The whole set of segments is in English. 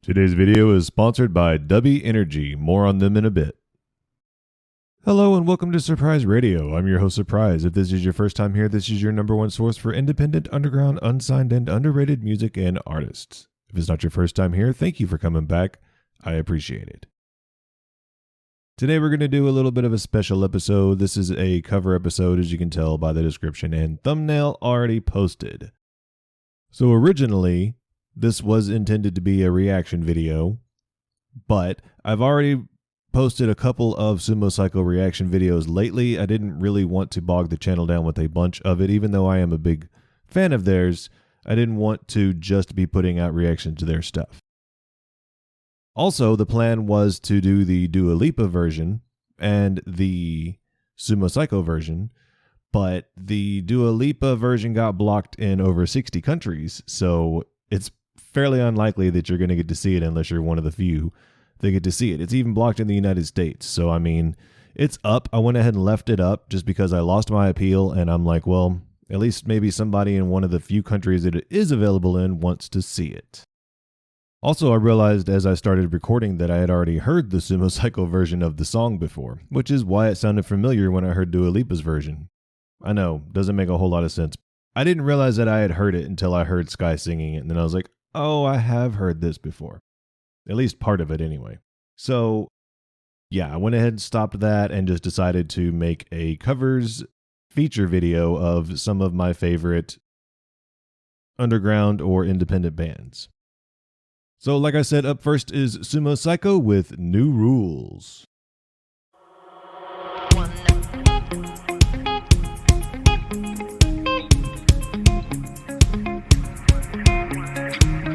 Today's video is sponsored by Dubby Energy. More on them in a bit. Hello and welcome to Surprise Radio. I'm your host Surprise. If this is your first time here, this is your number one source for independent, underground, unsigned, and underrated music and artists. If it's not your first time here, thank you for coming back. I appreciate it. Today we're going to do a little bit of a special episode. This is a cover episode, as you can tell by the description and thumbnail already posted. So originally, this was intended to be a reaction video, but I've already posted a couple of Sumo Cyco reaction videos lately. I didn't really want to bog the channel down with a bunch of it, even though I am a big fan of theirs. I didn't want to just be putting out reactions to their stuff. Also, the plan was to do the Dua Lipa version and the Sumo Cyco version, but the Dua Lipa version got blocked in over 60 countries, so it's fairly unlikely that you're going to get to see it unless you're one of the few that get to see it. It's even blocked in the United States, so I mean, it's up. I went ahead and left it up just because I lost my appeal, and I'm like, well, at least maybe somebody in one of the few countries that it is available in wants to see it. Also, I realized as I started recording that I had already heard the Sumo Cyco version of the song before, which is why it sounded familiar when I heard Dua Lipa's version. I know, doesn't make a whole lot of sense. I didn't realize that I had heard it until I heard Sky singing it, and then I was like, oh, I have heard this before. At least part of it anyway. So, yeah, I went ahead and stopped that and just decided to make a covers feature video of some of my favorite underground or independent bands. So, like I said, up first is Sumo Cyco with New Rules.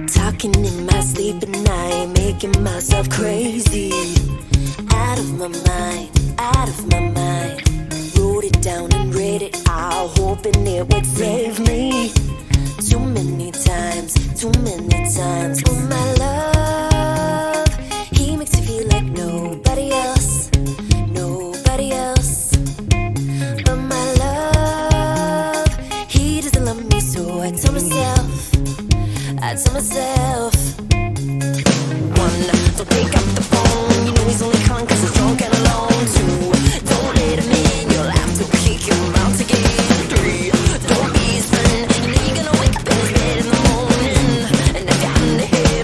Talking in my sleep at night, making myself crazy. Out of my mind, out of my mind. Wrote it down and read it out, hoping it would save me. Too many times, oh my love. He makes you feel like nobody else, nobody else. But my love, he doesn't love me, so I tell myself, one, don't pick up the phone. You know he's only calling cause he's drunk and alone. Two, don't let him in, you'll have to kick him out again. Three, don't be his friend. You know you're gonna wake up in his bed in the morning, and if you're in the head,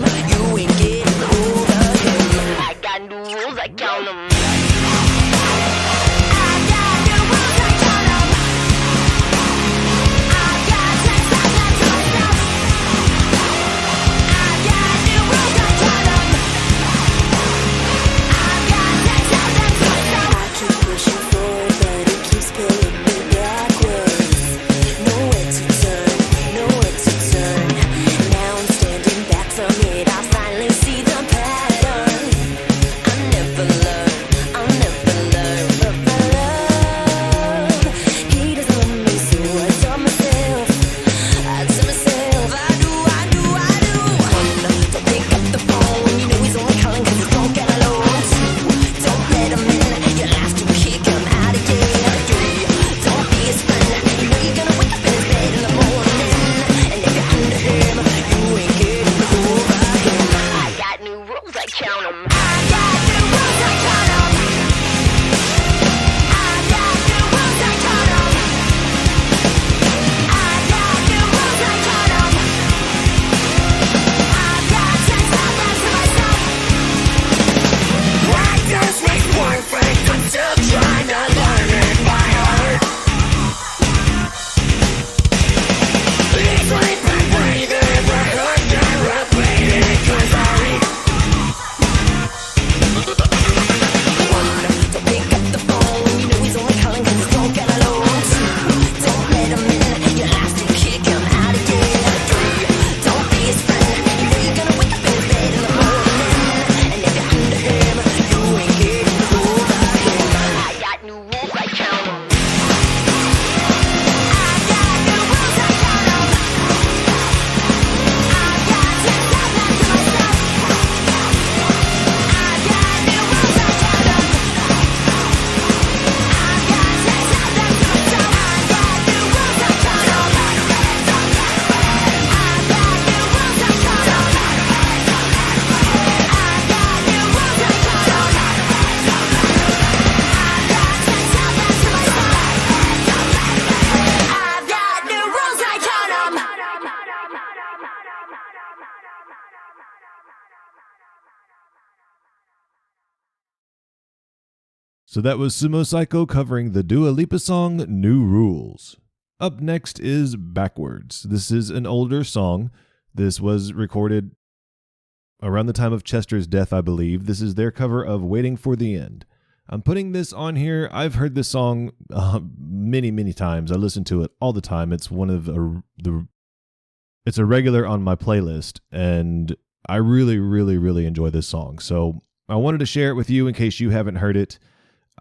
So that was Sumo Cyco covering the Dua Lipa song New Rules. Up next is Backwordz. This is an older song. This was recorded around the time of Chester's death, I believe. This is their cover of Waiting for the End. I'm putting this on here. I've heard this song many, many times. I listen to it all the time. It's one of it's a regular on my playlist, and I really, really, really enjoy this song. So I wanted to share it with you in case you haven't heard it.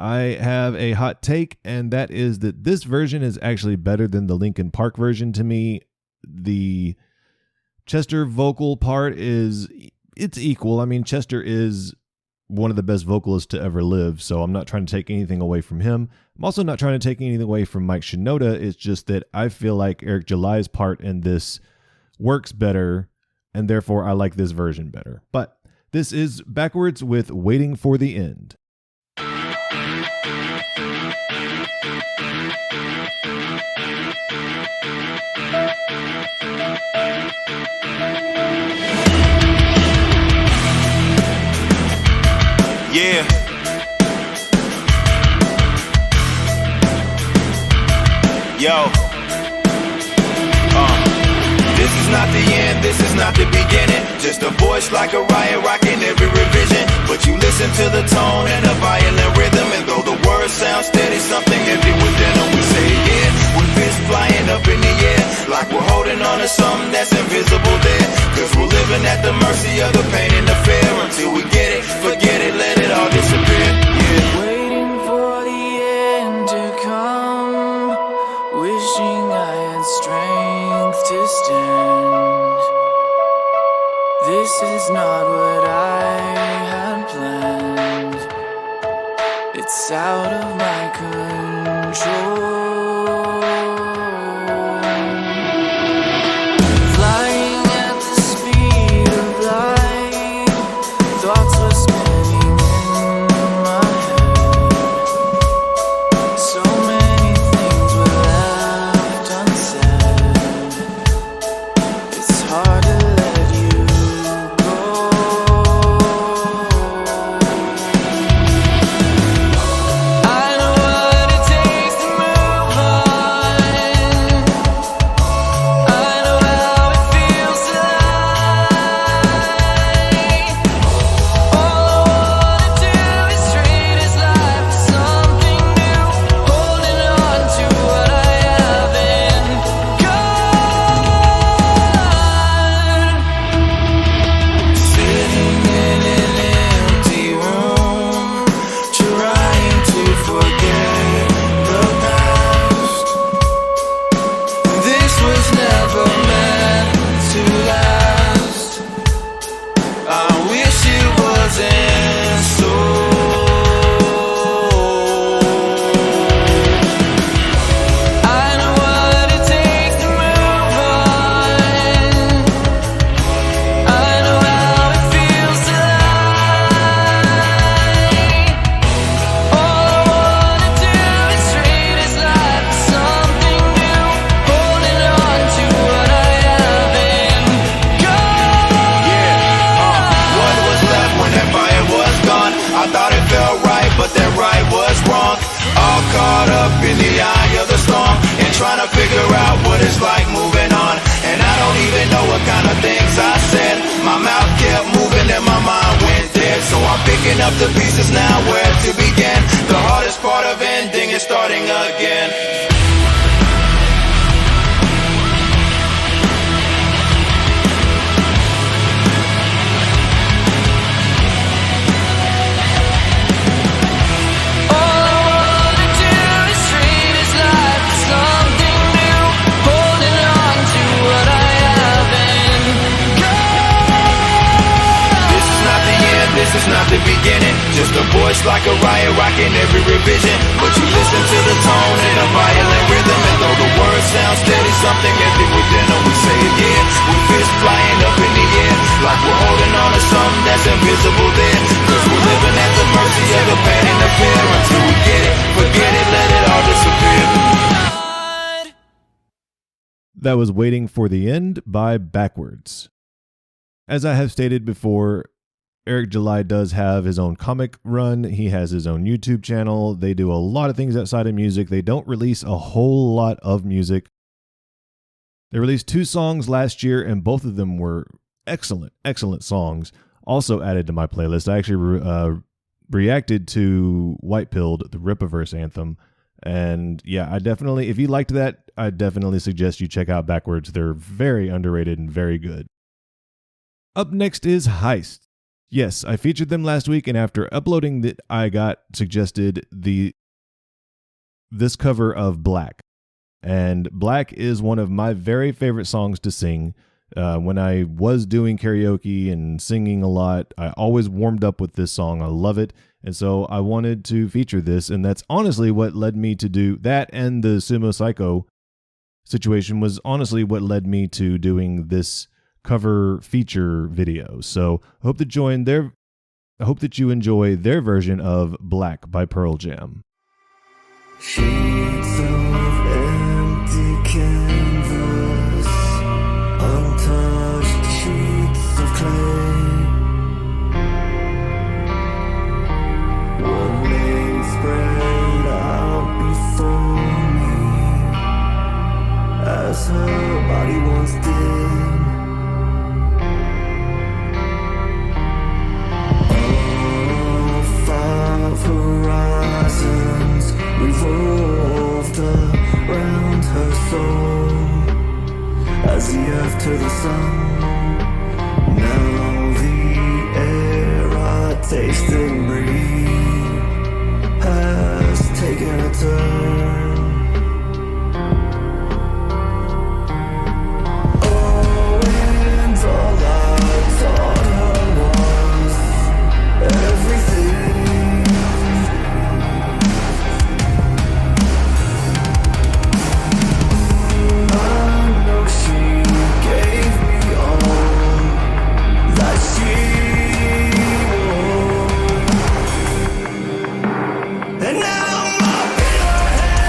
I have a hot take, and that is that this version is actually better than the Linkin Park version to me. The Chester vocal part it's equal. I mean, Chester is one of the best vocalists to ever live, so I'm not trying to take anything away from him. I'm also not trying to take anything away from Mike Shinoda. It's just that I feel like Eric July's part in this works better, and therefore I like this version better. But this is Backwordz with Waiting for the End. Yeah. Yo. This is not the end, this is not the beginning. Just a voice like a riot rocking every revision. But you listen to the tone and the violent rhythm, and though the words sound steady, something empty within them. We say it again, with fists flying up in the air, like we're holding on to something that's invisible there. Cause we're living at the mercy of the pain and the fear. Until we get it, forget it, let it all disappear. Yeah. Waiting for the end to come, wishing I had strength to stand. This is not what I had planned. It's out of my control. Flying at the speed of light, thoughts were spinning in my head. So many things were left unsaid. It's hard to let you go. I know what it takes to move on. I know how it feels to lie. All I wanna do is trade this life for something new, holding on to what I haven't got. Sitting in an empty room, trying to forget the past. This was never meant to last. I wish it wasn't so. I know what it takes to move on. I know how it feels to lie. All I wanna do is trade this life for something new, holding on to what I haven't got. What was left when that fire was gone? I thought it felt right, but that right was wrong. All caught up in the eye of the storm, and trying to figure out what it's like moving on. And I don't even know what kind of things I said. My mouth kept moving and my mind went dead. So I'm picking up the pieces now, where to begin. The hardest part of ending is starting again. All I wanna do is trade this life for something new, holding on to what I haven't got. This is not the end, this is not the beginning. Just a voice like a riot rocking every revision. But you listen to the tone and the violent rhythm, and though the words sound steady, something empty within them. We say it again, with fists flying up in the air, like we're holding on to something that's invisible there. Cause we're living at the mercy of the pain and the fear. Until we get it, forget it, let it all disappear. That was Waiting for the End by Backwordz. As I have stated before, Eric July does have his own comic run. He has his own YouTube channel. They do a lot of things outside of music. They don't release a whole lot of music. They released 2 songs last year, and both of them were excellent, excellent songs. Also added to my playlist. I actually reacted to White Pilled, the Ripaverse anthem. And yeah, if you liked that, I definitely suggest you check out Backwordz. They're very underrated and very good. Up next is Heists. Yes, I featured them last week, and after uploading that, I got suggested this cover of Black. And Black is one of my very favorite songs to sing. When I was doing karaoke and singing a lot, I always warmed up with this song. I love it. And so I wanted to feature this, and that's honestly what led me to do that, and the Sumo Cyco situation was honestly what led me to doing this cover feature video. So I hope that you enjoy their version of Black by Pearl Jam. Sheets of empty canvas, untouched sheets of clay, one leg spread out before me, as her body once did. All 5 horizons revolved around her soul, as the earth to the sun. Now the air I taste and breathe has taken a turn. Oh, and all I taught her was everything. And now my pillow head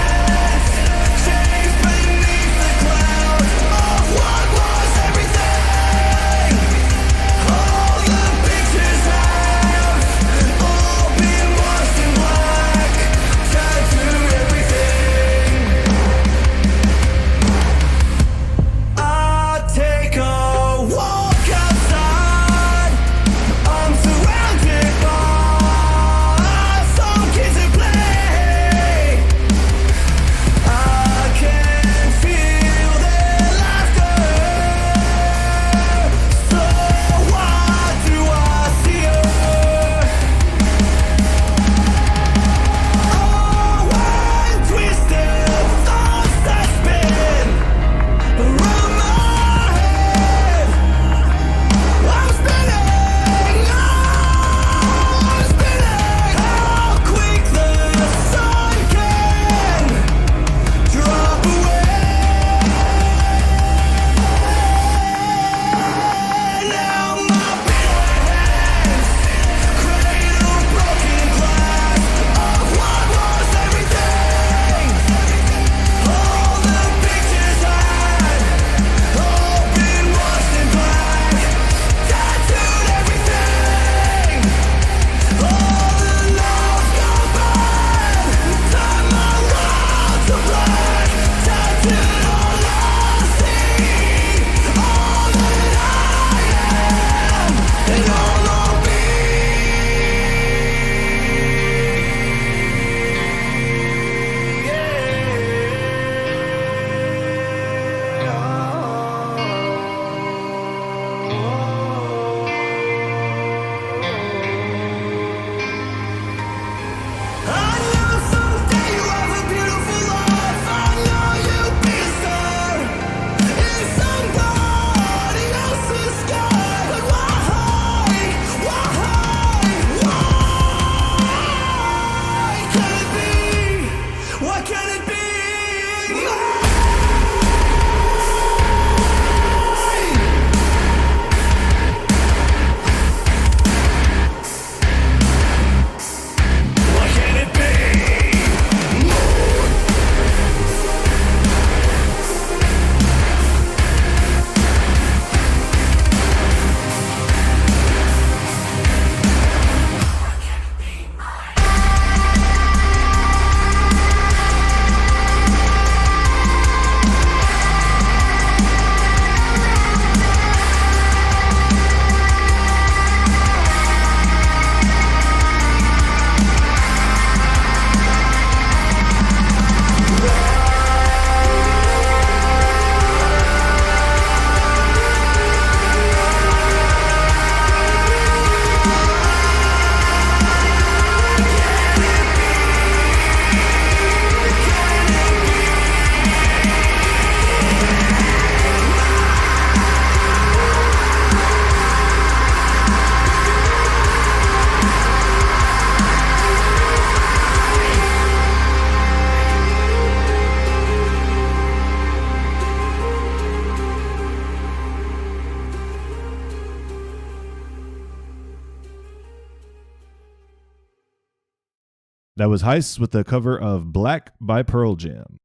That was Heists with the cover of Black by Pearl Jam.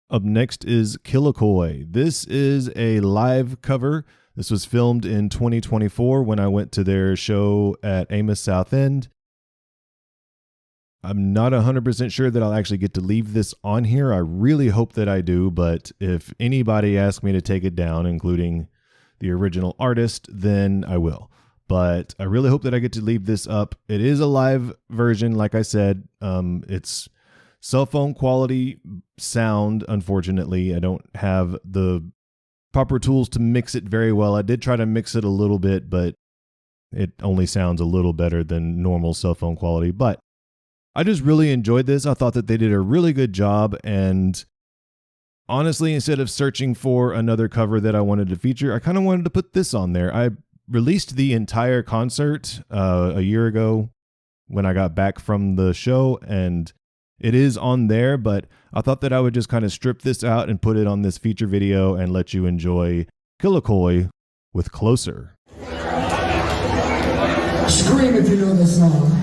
Up next is Killakoi. This is a live cover. This was filmed in 2024 when I went to their show at Amos South End. I'm not 100% sure that I'll actually get to leave this on here. I really hope that I do, but if anybody asks me to take it down, including the original artist, then I will. But I really hope that I get to leave this up. It is a live version, like I said. It's cell phone quality sound, unfortunately. I don't have the proper tools to mix it very well. I did try to mix it a little bit, but it only sounds a little better than normal cell phone quality. But I just really enjoyed this. I thought that they did a really good job. And honestly, instead of searching for another cover that I wanted to feature, I kind of wanted to put this on there. I released the entire concert a year ago when I got back from the show, and it is on there, but I thought that I would just kind of strip this out and put it on this feature video and let you enjoy Killakoi with Closer. Scream if you know the song.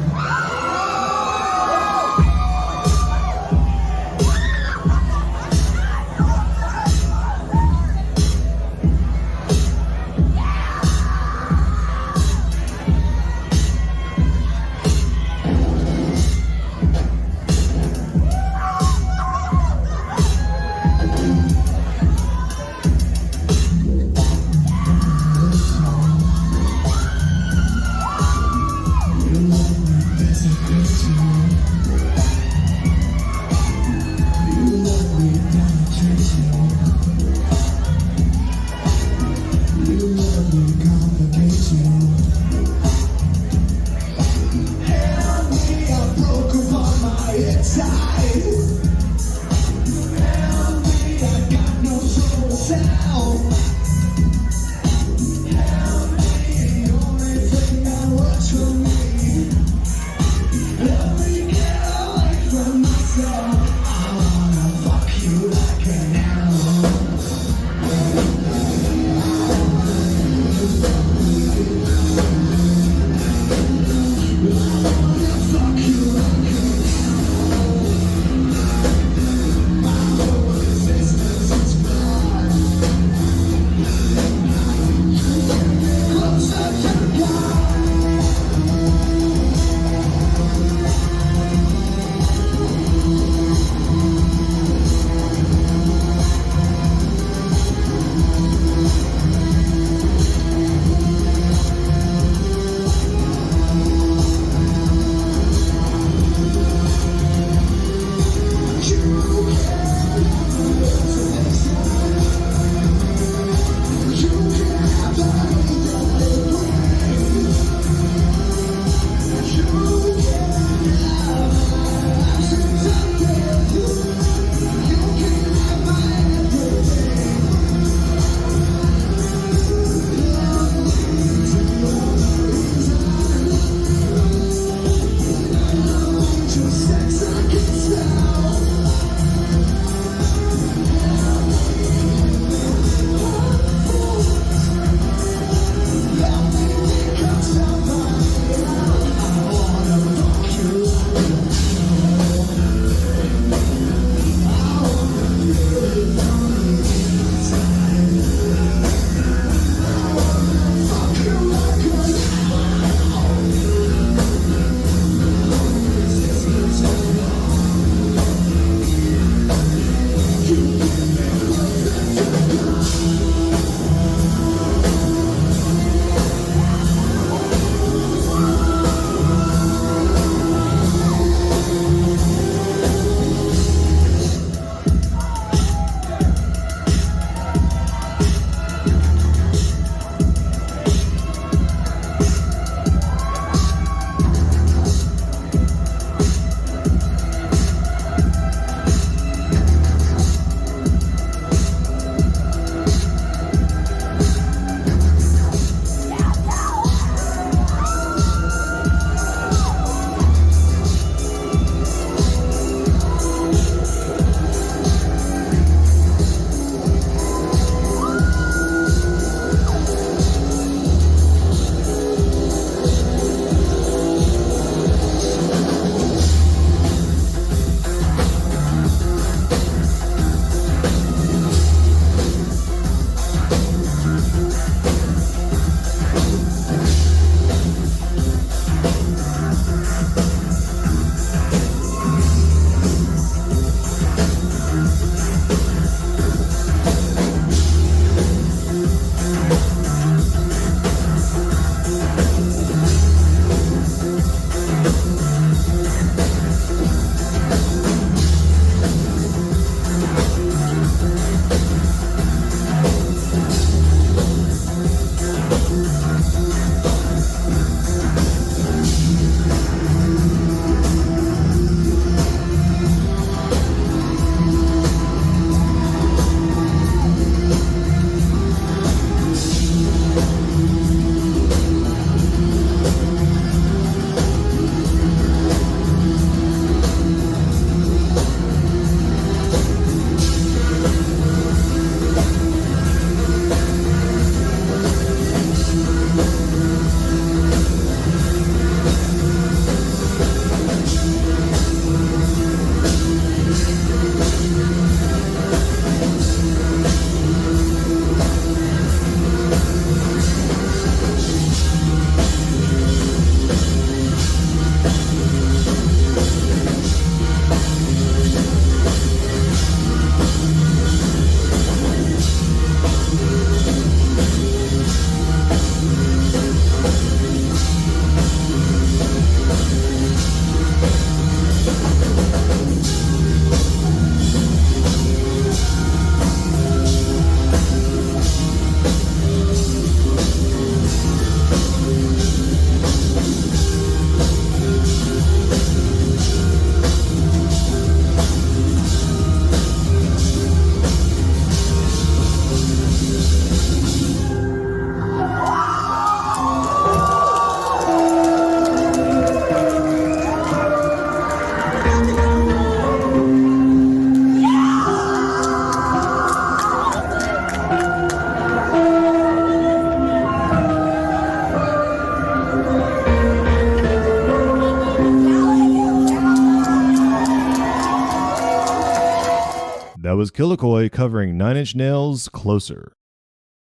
That was Killakoi covering 9 Inch Nails' Closer.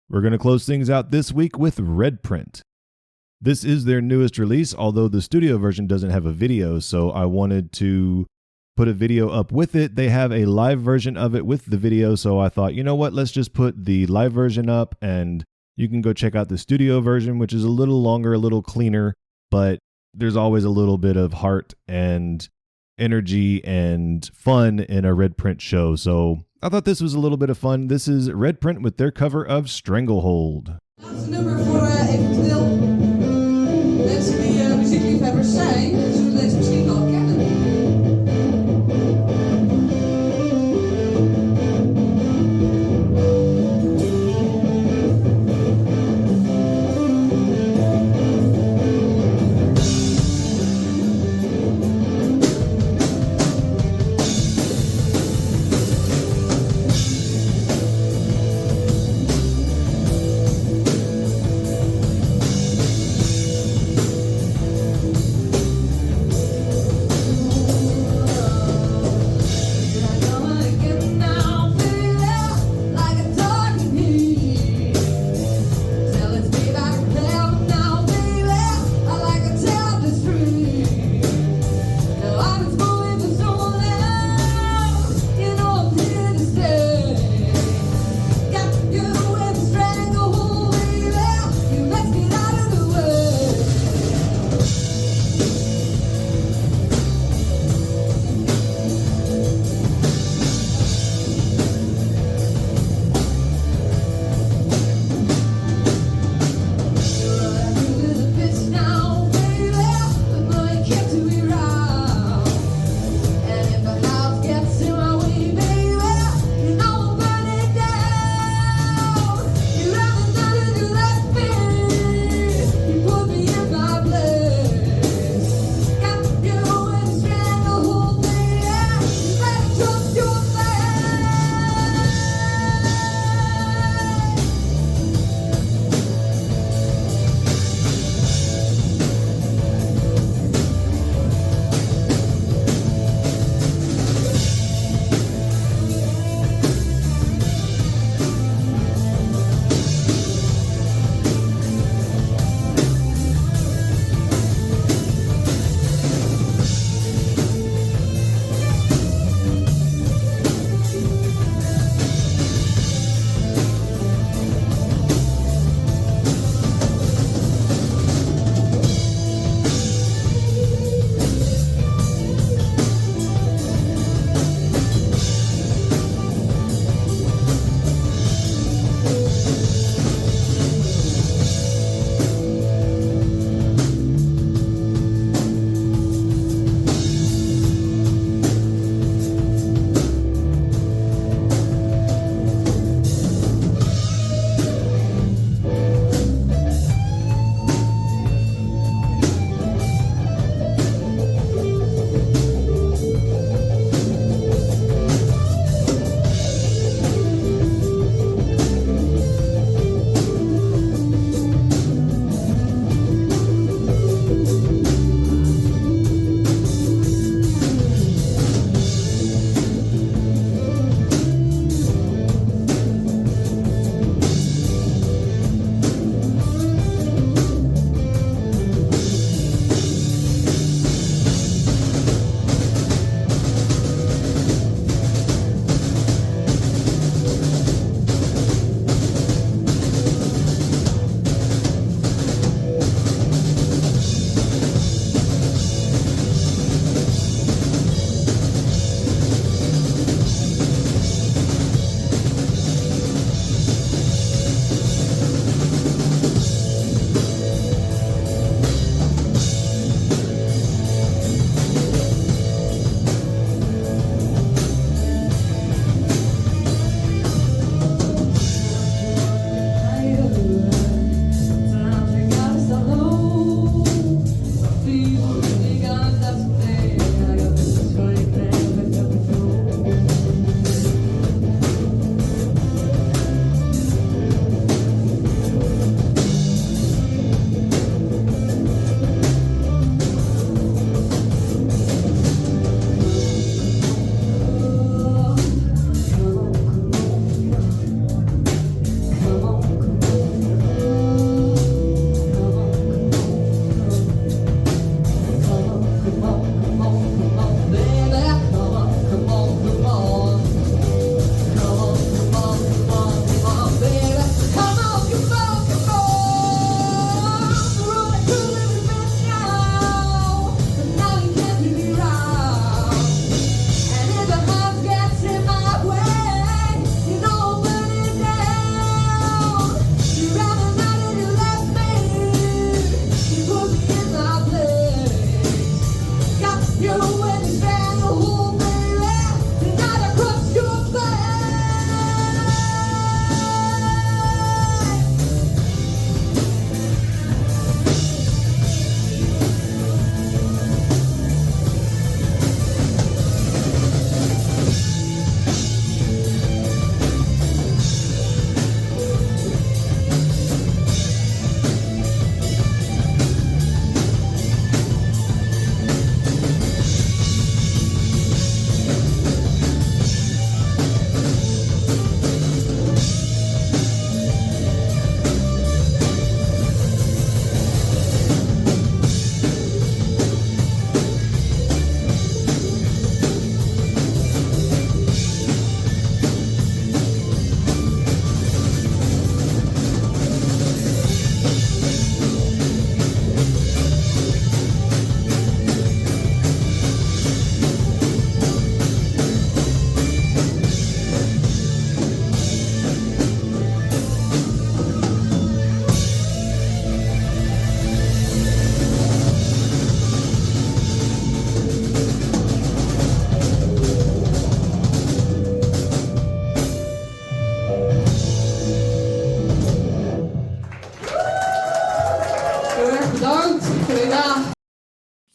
We're going to close things out this week with RedPrint. This is their newest release, although the studio version doesn't have a video, so I wanted to put a video up with it. They have a live version of it with the video, so I thought, you know what, let's just put the live version up, and you can go check out the studio version, which is a little longer, a little cleaner, but there's always a little bit of heart and energy and fun in a RedPrint show, so I thought this was a little bit of fun. This is RedPrint with their cover of Stranglehold. Laatste nummer voor eventueel mensen die muziekliefhebbers zijn, zullen deze misschien wel kennen.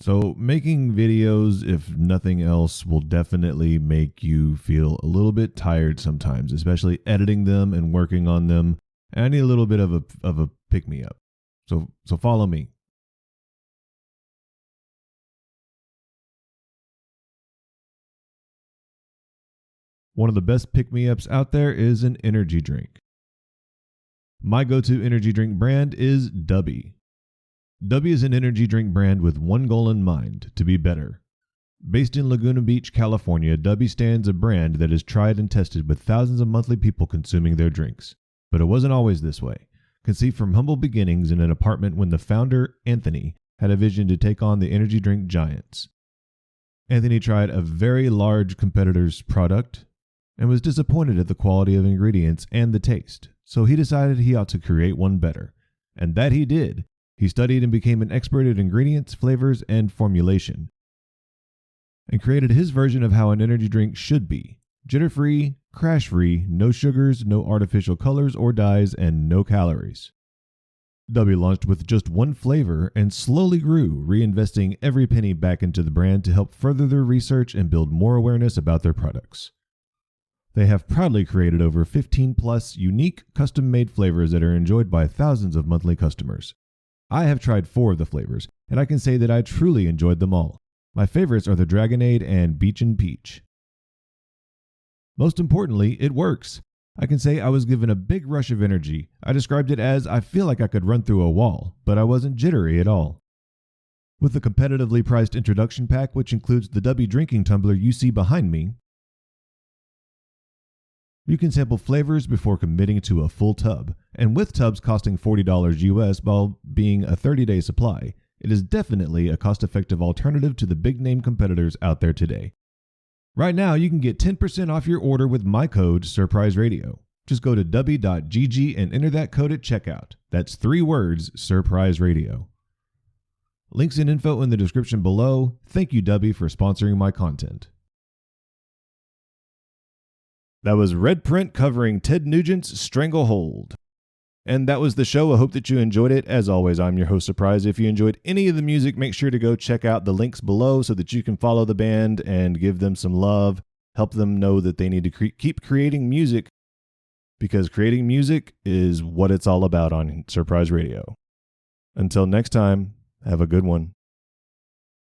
So making videos, if nothing else, will definitely make you feel a little bit tired sometimes, especially editing them and working on them. And I need a little bit of a pick-me-up. So follow me. One of the best pick-me-ups out there is an energy drink. My go-to energy drink brand is Dubby. Dubby is an energy drink brand with one goal in mind: to be better. Based in Laguna Beach, California, Dubby stands a brand that is tried and tested with thousands of monthly people consuming their drinks. But it wasn't always this way. Conceived from humble beginnings in an apartment when the founder, Anthony, had a vision to take on the energy drink giants. Anthony tried a very large competitor's product and was disappointed at the quality of ingredients and the taste, so he decided he ought to create one better. And that he did. He studied and became an expert at ingredients, flavors, and formulation, and created his version of how an energy drink should be: jitter-free, crash-free, no sugars, no artificial colors or dyes, and no calories. Dubby launched with just one flavor and slowly grew, reinvesting every penny back into the brand to help further their research and build more awareness about their products. They have proudly created over 15 plus unique custom-made flavors that are enjoyed by thousands of monthly customers. I have tried 4 of the flavors, and I can say that I truly enjoyed them all. My favorites are the Dragonade and Beach and Peach. Most importantly, it works. I can say I was given a big rush of energy. I described it as I feel like I could run through a wall, but I wasn't jittery at all. With the competitively priced introduction pack, which includes the Dubby drinking tumbler you see behind me, you can sample flavors before committing to a full tub, and with tubs costing $40 US while being a 30-day supply, it is definitely a cost-effective alternative to the big-name competitors out there today. Right now, you can get 10% off your order with my code SurpriseRadio. Just go to dubby.gg and enter that code at checkout. That's 3 words, SurpriseRadio. Links and info in the description below. Thank you, Dubby, for sponsoring my content. That was RedPrint covering Ted Nugent's Stranglehold. And that was the show. I hope that you enjoyed it. As always, I'm your host, Surprise. If you enjoyed any of the music, make sure to go check out the links below so that you can follow the band and give them some love. Help them know that they need to keep creating music, because creating music is what it's all about on Surprise Radio. Until next time, have a good one.